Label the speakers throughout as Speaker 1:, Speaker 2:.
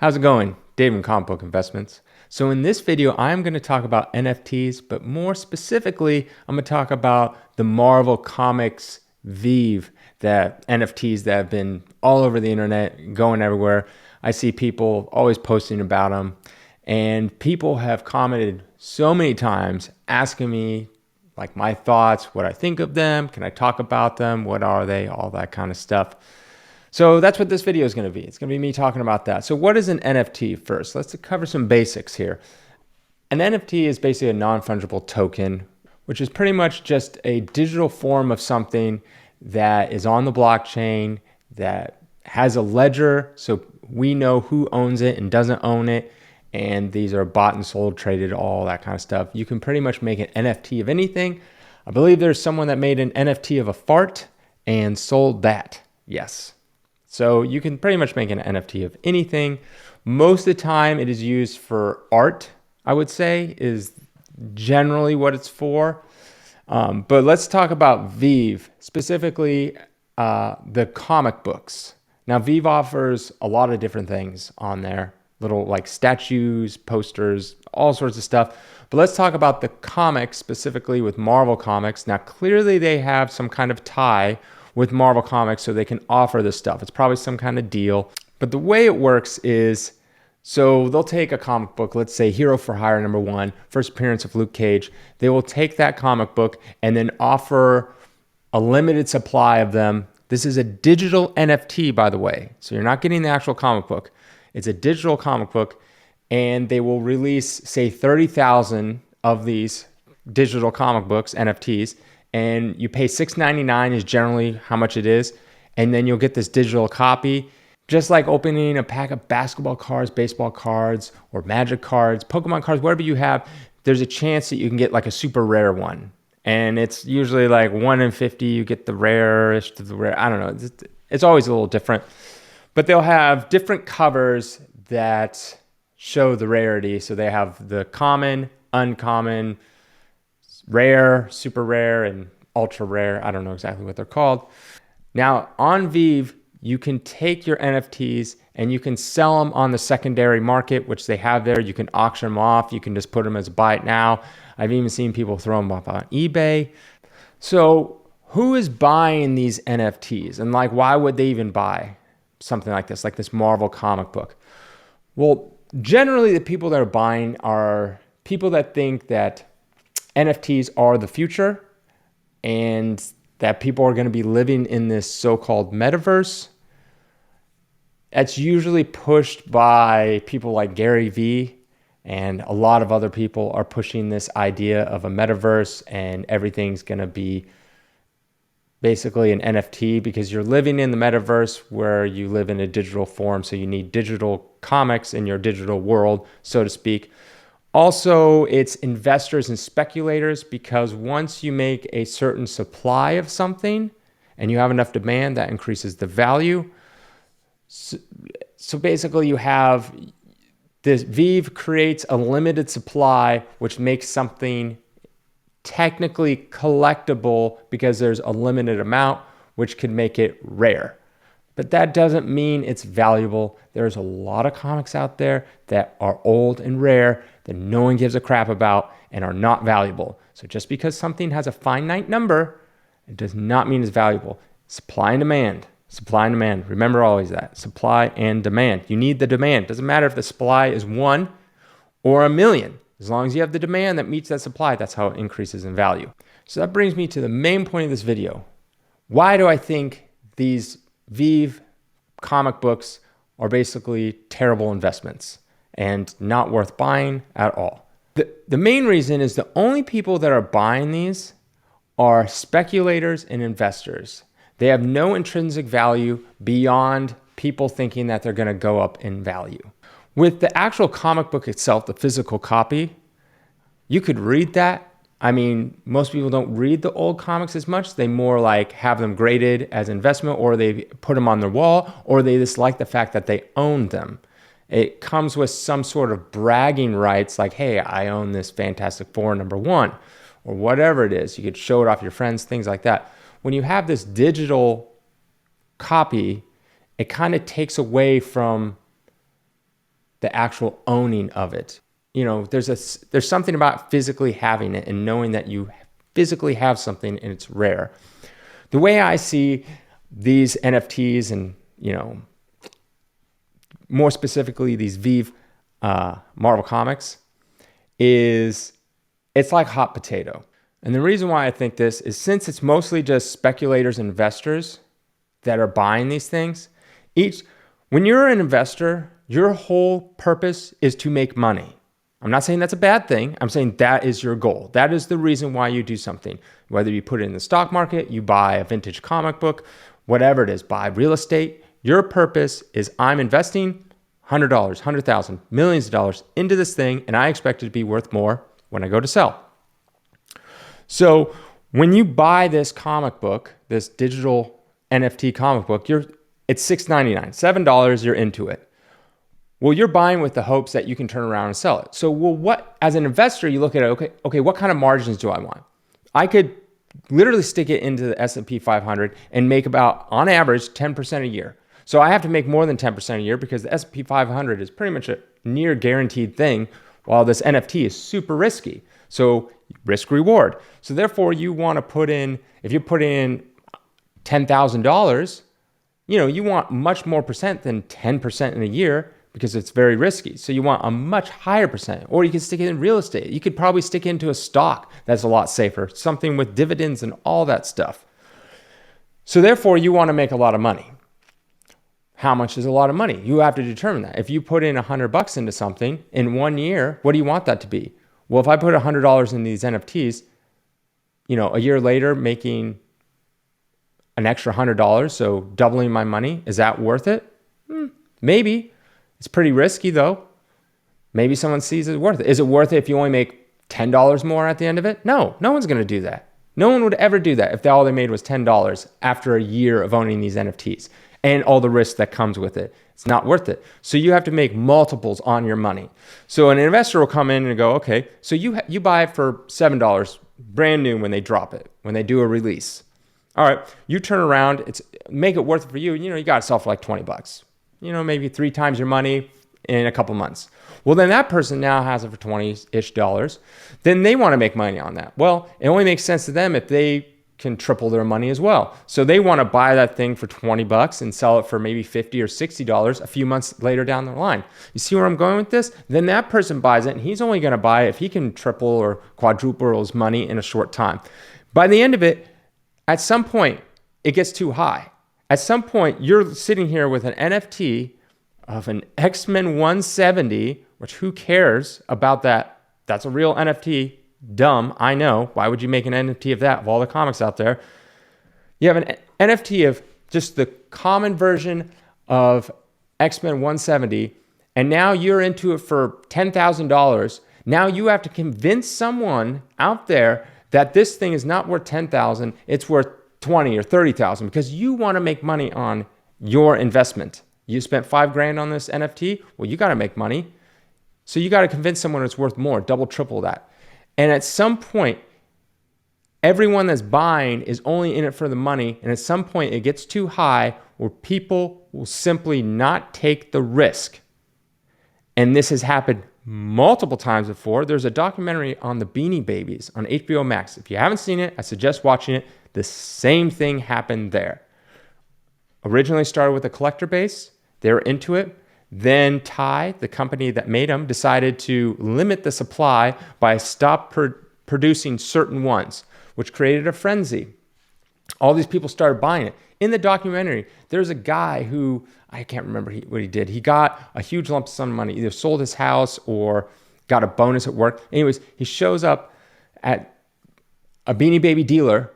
Speaker 1: How's it going? Dave from Comic Book Investments. So in this video, I'm going to talk about NFTs, but more specifically, I'm going to talk about the Marvel Comics VeVe, that NFTs that have been all over the internet, going everywhere. I see people always posting about them, and people have commented so many times asking me like my thoughts, what I think of them, can I talk about them, what are they, all that kind of stuff. So that's what this video is going to be. It's going to be me talking about that. So what is an NFT first? Let's cover some basics here. An NFT is basically a non-fungible token, which is pretty much just a digital form of something that is on the blockchain, that has a ledger so we know who owns it and doesn't own it. And these are bought and sold, traded, all that kind of stuff. You can pretty much make an NFT of anything. I believe there's someone that made an NFT of a fart and sold that. Yes. So you can pretty much make an NFT of anything. Most of the time it is used for art, I would say, is generally what it's for. But let's talk about VeVe, specifically the comic books. Now VeVe offers a lot of different things on there, little like statues, posters, all sorts of stuff. But let's talk about the comics, specifically with Marvel Comics. Now clearly they have some kind of tie with Marvel Comics so they can offer this stuff. It's probably some kind of deal. But the way it works is, so they'll take a comic book, let's say Hero for Hire #1, first appearance of Luke Cage. They will take that comic book and then offer a limited supply of them. This is a digital NFT, by the way. So you're not getting the actual comic book. It's a digital comic book, and they will release, say, 30,000 of these digital comic books, NFTs, and you pay $6.99 is generally how much it is. And then you'll get this digital copy, just like opening a pack of basketball cards, baseball cards, or Magic cards, Pokemon cards, whatever you have. There's a chance that you can get like a super rare one. And it's usually like 1 in 50, you get the rarest of the rare. I don't know. It's always a little different. But they'll have different covers that show the rarity. So they have the common, uncommon, rare, super rare, and ultra rare. I don't know exactly what they're called. Now on VeVe, you can take your NFTs and you can sell them on the secondary market, which they have there. You can auction them off. You can just put them as buy it now. I've even seen people throw them up on eBay. So who is buying these NFTs? And like, why would they even buy something like this Marvel comic book? Well, generally the people that are buying are people that think that NFTs are the future and that people are going to be living in this so-called metaverse. That's usually pushed by people like Gary Vee, and a lot of other people are pushing this idea of a metaverse and everything's going to be basically an NFT because you're living in the metaverse where you live in a digital form. So you need digital comics in your digital world, so to speak. Also, it's investors and speculators because once you make a certain supply of something and you have enough demand, that increases the value. So basically you have this VeVe creates a limited supply, which makes something technically collectible because there's a limited amount, which can make it rare. But that doesn't mean it's valuable. There's a lot of comics out there that are old and rare that no one gives a crap about and are not valuable. So just because something has a finite number, it does not mean it's valuable. Supply and demand. Supply and demand. Remember always that. Supply and demand. You need the demand. Doesn't matter if the supply is 1 or 1,000,000. As long as you have the demand that meets that supply, that's how it increases in value. So that brings me to the main point of this video. Why do I think these VeVe comic books are basically terrible investments and not worth buying at all? The main reason is the only people that are buying these are speculators and investors. They have no intrinsic value beyond people thinking that they're going to go up in value. With the actual comic book itself, the physical copy, you could read that. I mean, most people don't read the old comics as much. They more like have them graded as investment, or they put them on their wall, or they just like the fact that they own them. It comes with some sort of bragging rights like, hey, I own this Fantastic Four #1, or whatever it is. You could show it off your friends, things like that. When you have this digital copy, it kind of takes away from the actual owning of it. You know, there's something about physically having it and knowing that you physically have something and it's rare. The way I see these NFTs and, you know, more specifically these VeVe Marvel Comics is it's like hot potato. And the reason why I think this is since it's mostly just speculators and investors that are buying these things, when you're an investor, your whole purpose is to make money. I'm not saying that's a bad thing. I'm saying that is your goal. That is the reason why you do something. Whether you put it in the stock market, you buy a vintage comic book, whatever it is, buy real estate. Your purpose is I'm investing $100, $100,000, millions of dollars into this thing, and I expect it to be worth more when I go to sell. So when you buy this comic book, this digital NFT comic book, it's $6.99, $7, you're into it. Well, you're buying with the hopes that you can turn around and sell it. So, as an investor, you look at it, okay, what kind of margins do I want? I could literally stick it into the S&P 500 and make about, on average, 10% a year. So I have to make more than 10% a year because the S&P 500 is pretty much a near guaranteed thing, while this NFT is super risky. So risk reward. So therefore, you want to put in, if you put in $10,000, you want much more percent than 10% in a year, because it's very risky. So you want a much higher percent, or you can stick it in real estate. You could probably stick it into a stock that's a lot safer, something with dividends and all that stuff. So therefore, you want to make a lot of money. How much is a lot of money? You have to determine that. If you put in $100 into something in 1 year, what do you want that to be? Well, if I put $100 in these NFTs, a year later making an extra $100, so doubling my money, is that worth it? Maybe. It's pretty risky though. Maybe someone sees it's worth it. Is it worth it if you only make $10 more at the end of it? No one's going to do that. No one would ever do that if all they made was $10 after a year of owning these NFTs and all the risk that comes with it. It's not worth it. So you have to make multiples on your money. So an investor will come in and go, okay, so you buy it for $7 brand new when they drop it, when they do a release. All right, you turn around, make it worth it for you. You got to sell for like $20. Maybe 3 times your money in a couple months. Well, then that person now has it for $20-ish. Then they want to make money on that. Well, it only makes sense to them if they can triple their money as well. So they want to buy that thing for $20 and sell it for maybe $50 or $60 a few months later down the line. You see where I'm going with this? Then that person buys it, and he's only going to buy it if he can triple or quadruple his money in a short time. By the end of it, at some point, it gets too high. At some point, you're sitting here with an NFT of an X-Men 170, which who cares about that? That's a real NFT. Dumb, I know. Why would you make an NFT of that, of all the comics out there? You have an NFT of just the common version of X-Men 170, and now you're into it for $10,000. Now you have to convince someone out there that this thing is not worth $10,000, it's worth $20,000 or $30,000 because you want to make money on your investment. You spent $5,000 on this NFT. Well, you got to make money. So you got to convince someone it's worth more, double, triple that. And at some point, everyone that's buying is only in it for the money. And at some point, it gets too high where people will simply not take the risk. And this has happened multiple times before. There's a documentary on the Beanie Babies on HBO Max. If you haven't seen it, I suggest watching it. The same thing happened there. Originally started with a collector base. They were into it. Then Ty, the company that made them, decided to limit the supply by stop producing certain ones, which created a frenzy. All these people started buying it. In the documentary, there's a guy who, I can't remember what he did. He got a huge lump sum of money, either sold his house or got a bonus at work. Anyways, he shows up at a Beanie Baby dealer,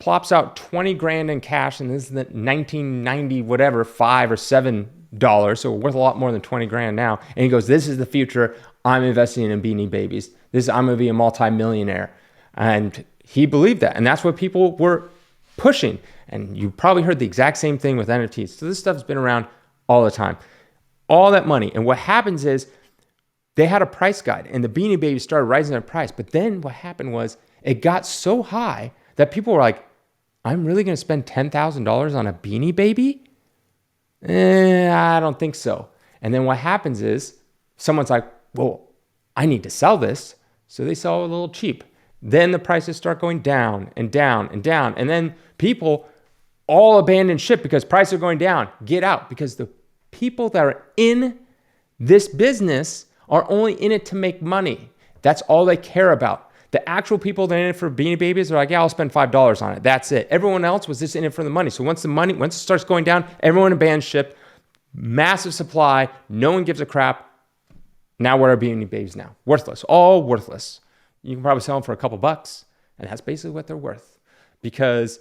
Speaker 1: plops out $20,000 in cash, and this is the 1990 whatever, $5 or $7, so worth a lot more than $20,000 now. And he goes, "This is the future. I'm investing in Beanie Babies. I'm gonna be a multi-millionaire." And he believed that, and that's what people were pushing. And you probably heard the exact same thing with NFTs. So this stuff's been around all the time. All that money. And what happens is they had a price guide, and the Beanie Babies started rising their price. But then what happened was it got so high that people were like, "I'm really going to spend $10,000 on a Beanie Baby? I don't think so." And then what happens is someone's like, well, I need to sell this. So they sell it a little cheap. Then the prices start going down and down and down. And then people all abandon ship because prices are going down. Get out, because the people that are in this business are only in it to make money. That's all they care about. The actual people that are in it for Beanie Babies are like, yeah, I'll spend $5 on it. That's it. Everyone else was just in it for the money. So once it starts going down, everyone abandons ship. Massive supply. No one gives a crap. Now what are Beanie Babies now? Worthless. All worthless. You can probably sell them for a couple bucks, and that's basically what they're worth. Because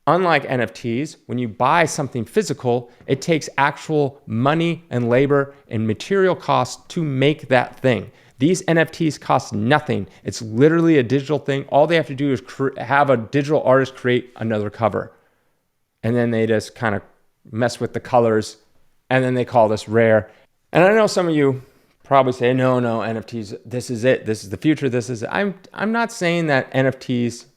Speaker 1: unlike NFTs, when you buy something physical, it takes actual money and labor and material costs to make that thing. These NFTs cost nothing. It's literally a digital thing. All they have to do is have a digital artist create another cover. And then they just kind of mess with the colors, and then they call this rare. And I know some of you probably say, no, NFTs, this is it. This is the future. This is it. I'm not saying that NFTs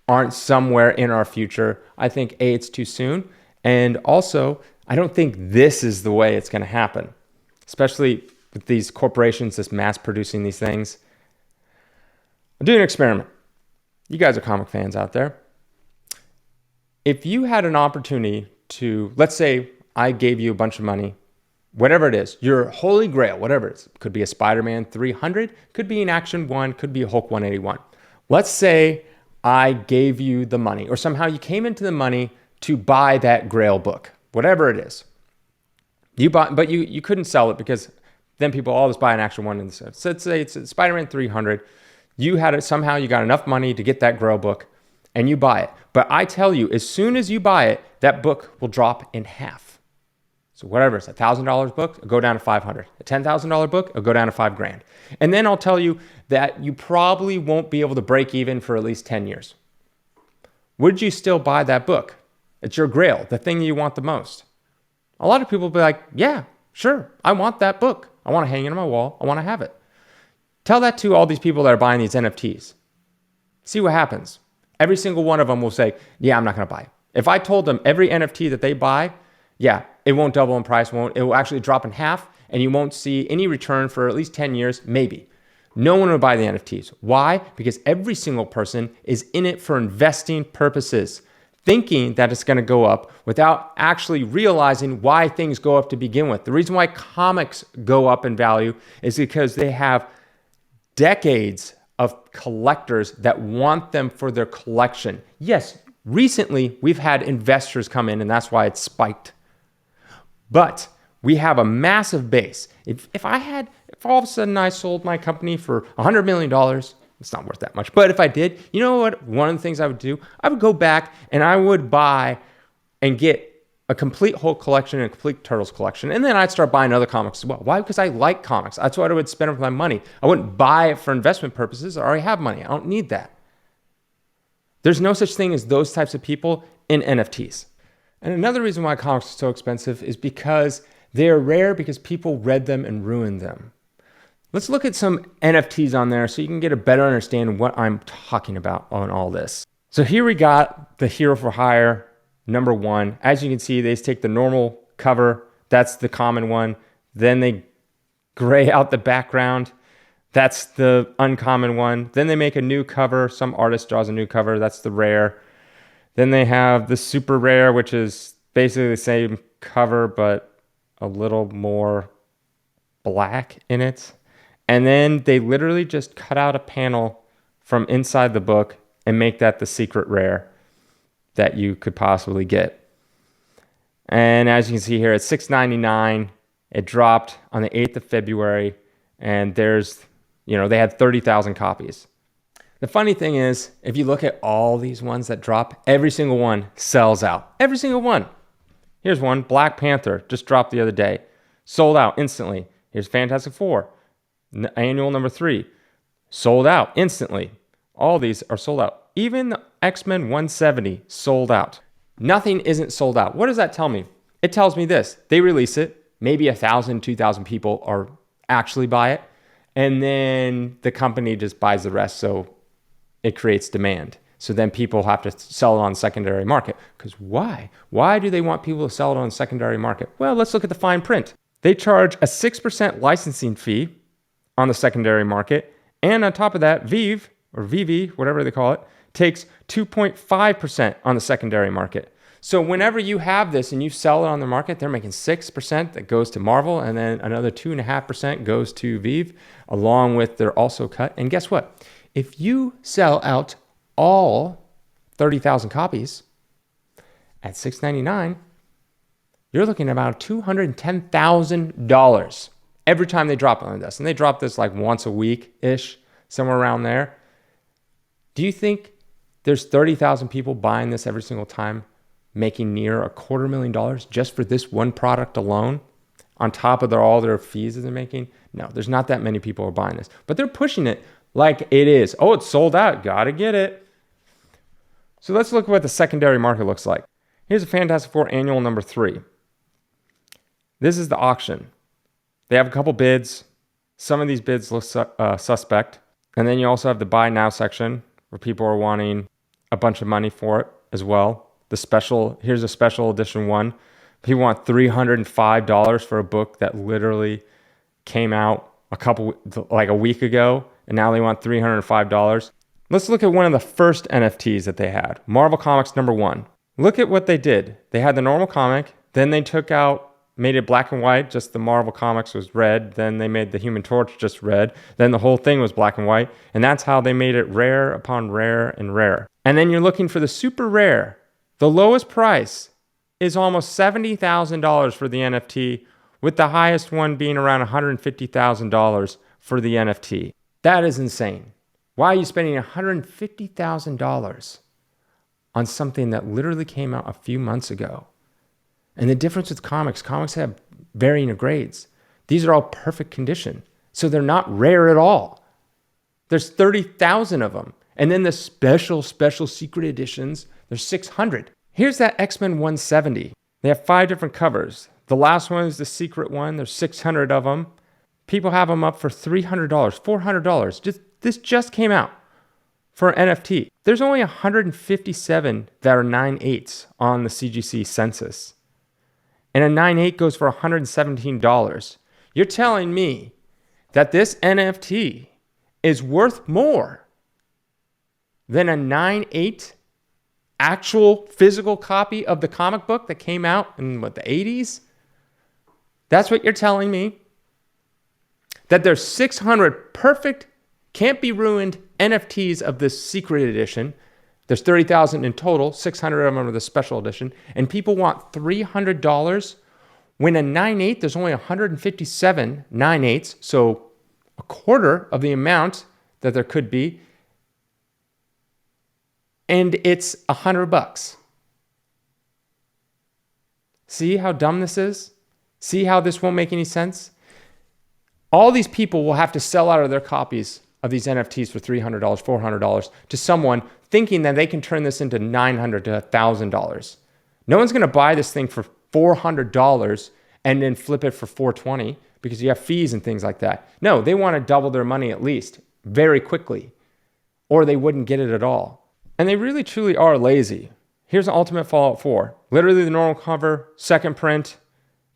Speaker 1: aren't somewhere in our future. I think A, it's too soon. And also, I don't think this is the way it's going to happen, especially with these corporations just mass producing these things. I'm doing an experiment. You guys are comic fans out there. If you had an opportunity to, let's say I gave you a bunch of money, whatever it is, your holy grail, whatever it is, could be a Spider-Man 300, could be an Action 1, could be a Hulk 181. Let's say I gave you the money, or somehow you came into the money to buy that grail book, whatever it is. You bought, but you couldn't sell it because then people always buy an Action 1. And so let's say it's a Spider-Man 300. You had it, somehow you got enough money to get that grail book and you buy it. But I tell you, as soon as you buy it, that book will drop in half. So whatever, it's a $1,000 book, it'll go down to 500. A $10,000 book, it'll go down to $5,000. And then I'll tell you that you probably won't be able to break even for at least 10 years. Would you still buy that book? It's your grail, the thing you want the most. A lot of people will be like, yeah, sure, I want that book. I want to hang it on my wall. I want to have it. Tell that to all these people that are buying these NFTs. See what happens. Every single one of them will say, yeah, I'm not going to buy it. If I told them every NFT that they buy, yeah, it won't double in price, it will actually drop in half, and you won't see any return for at least 10 years, maybe. No one will buy the NFTs. Why? Because every single person is in it for investing purposes, thinking that it's going to go up without actually realizing why things go up to begin with. The reason why comics go up in value is because they have decades of collectors that want them for their collection. Yes, recently we've had investors come in, and that's why it's spiked. But we have a massive base. If all of a sudden I sold my company for $100 million, it's not worth that much. But if I did, you know what? One of the things I would do, I would go back and I would buy and get a complete Hulk collection and a complete Turtles collection. And then I'd start buying other comics as well. Why? Because I like comics. That's what I would spend with my money. I wouldn't buy it for investment purposes. I already have money. I don't need that. There's no such thing as those types of people in NFTs. And another reason why comics are so expensive is because they're rare because people read them and ruined them. Let's look at some NFTs on there so you can get a better understanding of what I'm talking about on all this. So here we got the Hero for Hire #1. As you can see, they just take the normal cover. That's the common one. Then they gray out the background. That's the uncommon one. Then they make a new cover. Some artist draws a new cover. That's the rare. Then they have the super rare, which is basically the same cover, but a little more black in it. And then they literally just cut out a panel from inside the book and make that the secret rare that you could possibly get. And as you can see here, it's $6.99. It dropped on the 8th of February, and there's, they had 30,000 copies. The funny thing is, if you look at all these ones that drop, every single one sells out. Every single one. Here's one, Black Panther, just dropped the other day. Sold out instantly. Here's Fantastic Four, annual #3. Sold out instantly. All these are sold out. Even the X-Men 170 sold out. Nothing isn't sold out. What does that tell me? It tells me this. They release it. Maybe 1,000, 2,000 people are actually buy it. And then the company just buys the rest. So it creates demand. So then people have to sell it on the secondary market. Because why? Why do they want people to sell it on the secondary market? Well, let's look at the fine print. They charge a 6% licensing fee on the secondary market. And on top of that, VeVe, or VeVe, whatever they call it, takes 2.5% on the secondary market. So whenever you have this and you sell it on the market, they're making 6% that goes to Marvel, and then another 2.5% goes to VeVe, along with their also cut. And guess what? If you sell out all 30,000 copies at $6.99, you're looking at about $210,000 every time they drop on this. And they drop this like once a week-ish, somewhere around there. Do you think there's 30,000 people buying this every single time, making near $250,000 just for this one product alone, on top of all their fees that they're making? No, there's not that many people who are buying this. But they're pushing it like it is. Oh, it's sold out. Gotta get it. So let's look at what the secondary market looks like. Here's a Fantastic Four Annual number 3. This is the auction. They have a couple bids. Some of these bids look suspect. And then you also have the buy now section where people are wanting a bunch of money for it as well. Here's a special edition one. People want $305 for a book that literally came out like a week ago, and now they want $305. Let's look at one of the first NFTs that they had. Marvel Comics number 1. Look at what they did. They had the normal comic, then they made it black and white, just the Marvel Comics was red, then they made the Human Torch just red, then the whole thing was black and white, and that's how they made it rare upon rare and rare. And then you're looking for the super rare. The lowest price is almost $70,000 for the NFT, with the highest one being around $150,000 for the NFT. That is insane. Why are you spending $150,000 on something that literally came out a few months ago? And the difference with comics have varying grades. These are all perfect condition. So they're not rare at all. There's 30,000 of them. And then the special secret editions, there's 600. Here's that X-Men 170. They have 5 different covers. The last one is the secret one. There's 600 of them. People have them up for $300, $400. This just came out for an NFT. There's only 157 that are 9/8 on the CGC census. And a 9/8 goes for $117. You're telling me that this NFT is worth more than a 9/8 actual physical copy of the comic book that came out in the 80s? That's what you're telling me? That there's 600 perfect, can't be ruined NFTs of this secret edition. There's 30,000 in total, 600 of them are the special edition, and people want $300 when a 9/8, there's only 157 9/8, so a quarter of the amount that there could be, and it's $100. See how dumb this is? See how this won't make any sense? All these people will have to sell out of their copies of these NFTs for $300, $400 to someone thinking that they can turn this into $900 to $1,000. No one's going to buy this thing for $400 and then flip it for $420 because you have fees and things like that. No, they want to double their money at least very quickly, or they wouldn't get it at all. And they really truly are lazy. Here's an Ultimate Fallout 4. Literally the normal cover, second print.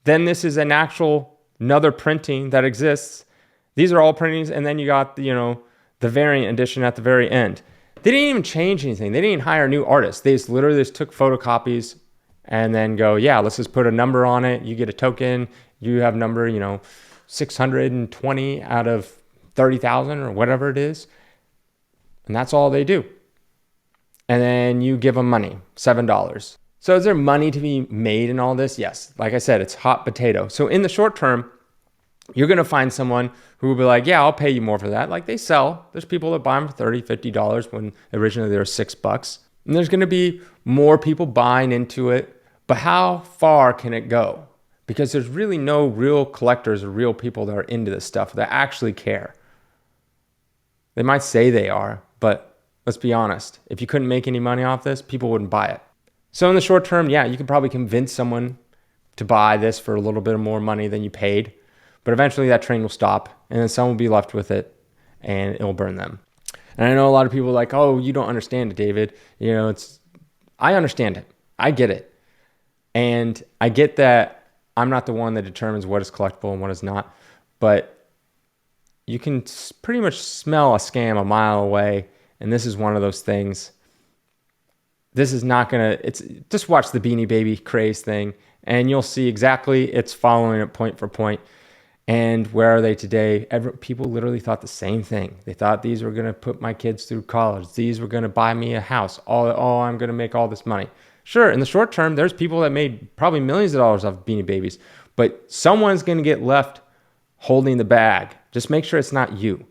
Speaker 1: Then this is another printing that exists. These are all printings, and then you got the variant edition at the very end. They didn't even change anything. They didn't hire new artists. They just literally took photocopies and then go, yeah, let's just put a number on it. You get a token. You have number, 620 out of 30,000 or whatever it is. And that's all they do. And then you give them money, $7. So is there money to be made in all this? Yes. Like I said, it's hot potato. So in the short term, you're going to find someone who will be like, yeah, I'll pay you more for that. Like they sell. There's people that buy them for $30, $50 when originally they were $6. And there's going to be more people buying into it. But how far can it go? Because there's really no real collectors or real people that are into this stuff that actually care. They might say they are, but let's be honest. If you couldn't make any money off this, people wouldn't buy it. So in the short term, yeah, you could probably convince someone to buy this for a little bit more money than you paid. But eventually that train will stop, and then someone will be left with it, and it will burn them. And I know a lot of people are like, oh, you don't understand it, David. I understand it. I get it. And I get that I'm not the one that determines what is collectible and what is not, but you can pretty much smell a scam a mile away. And this is one of those things. This is not gonna, it's just watch the Beanie Baby craze thing and you'll see exactly it's following it point for point. And where are they today? People literally thought the same thing. They thought these were gonna put my kids through college. These were gonna buy me a house. I'm gonna make all this money. Sure, in the short term, there's people that made probably millions of dollars off Beanie Babies, but someone's gonna get left holding the bag. Just make sure it's not you.